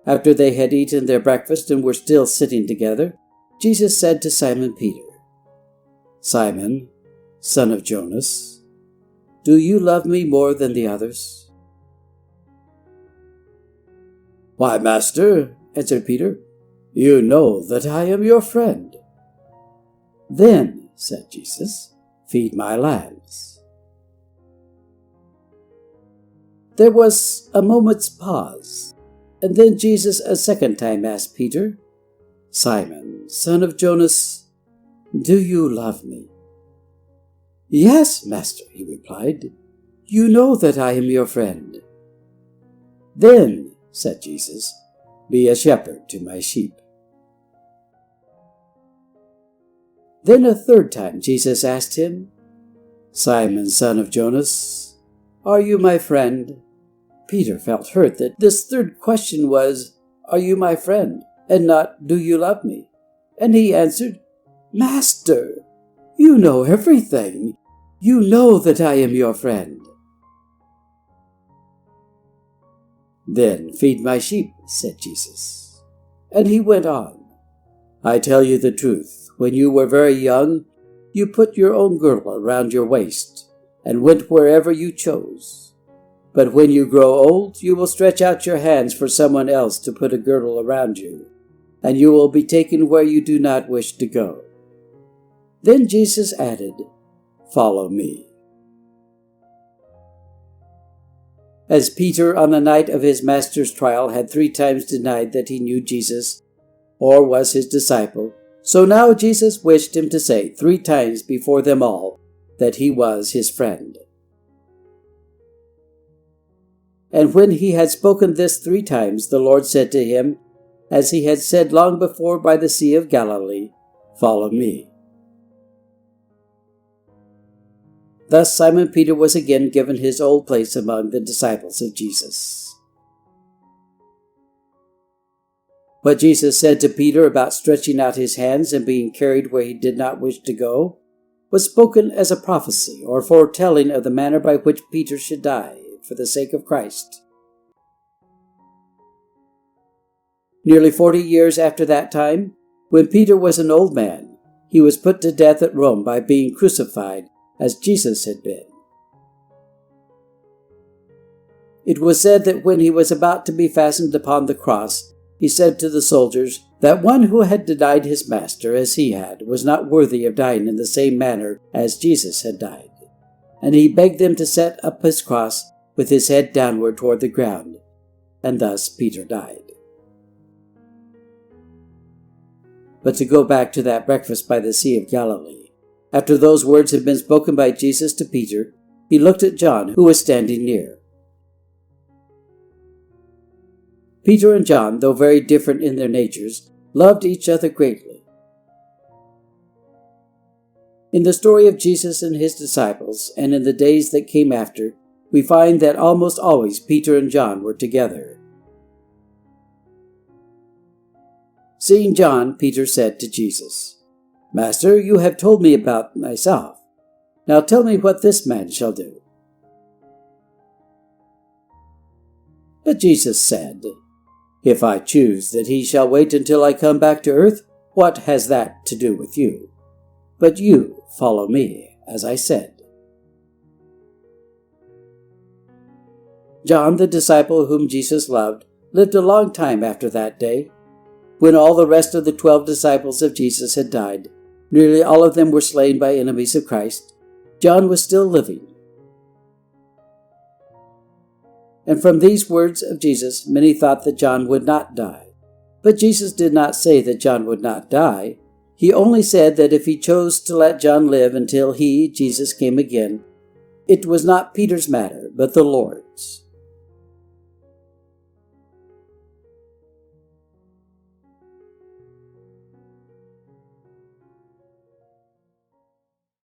After they had eaten their breakfast and were still sitting together, Jesus said to Simon Peter, "Simon, son of Jonas, do you love me more than the others?" "Why, Master," answered Peter, "you know that I am your friend." "Then," said Jesus, "feed my lambs." There was a moment's pause, and then Jesus a second time asked Peter, "Simon, son of Jonas, do you love me?" "Yes, Master," he replied. "You know that I am your friend." "Then," said Jesus, "be a shepherd to my sheep." Then a third time Jesus asked him, "Simon, son of Jonas, are you my friend?" Peter felt hurt that this third question was, "Are you my friend?" and not, "Do you love me?" And he answered, "Master, you know everything. You know that I am your friend." "Then feed my sheep," said Jesus. And he went on, "I tell you the truth, when you were very young, you put your own girdle around your waist and went wherever you chose. But when you grow old, you will stretch out your hands for someone else to put a girdle around you, and you will be taken where you do not wish to go." Then Jesus added, "Follow me." As Peter on the night of his master's trial had 3 times denied that he knew Jesus or was his disciple, so now Jesus wished him to say 3 times before them all that he was his friend. And when he had spoken this 3 times, the Lord said to him, as he had said long before by the Sea of Galilee, "Follow me." Thus Simon Peter was again given his old place among the disciples of Jesus. What Jesus said to Peter about stretching out his hands and being carried where he did not wish to go was spoken as a prophecy or foretelling of the manner by which Peter should die for the sake of Christ. Nearly 40 years after that time, when Peter was an old man, he was put to death at Rome by being crucified as Jesus had been. It was said that when he was about to be fastened upon the cross, he said to the soldiers that one who had denied his master as he had was not worthy of dying in the same manner as Jesus had died. And he begged them to set up his cross with his head downward toward the ground, and thus Peter died. But to go back to that breakfast by the Sea of Galilee, after those words had been spoken by Jesus to Peter, he looked at John, who was standing near. Peter and John, though very different in their natures, loved each other greatly. In the story of Jesus and his disciples, and in the days that came after, we find that almost always Peter and John were together. Seeing John, Peter said to Jesus, "Master, you have told me about myself. Now tell me what this man shall do." But Jesus said, "If I choose that he shall wait until I come back to earth, what has that to do with you? But you follow me, as I said." John, the disciple whom Jesus loved, lived a long time after that day. When all the rest of the 12 disciples of Jesus had died, nearly all of them were slain by enemies of Christ, John was still living. And from these words of Jesus, many thought that John would not die. But Jesus did not say that John would not die. He only said that if he chose to let John live until he, Jesus, came again, it was not Peter's matter, but the Lord's.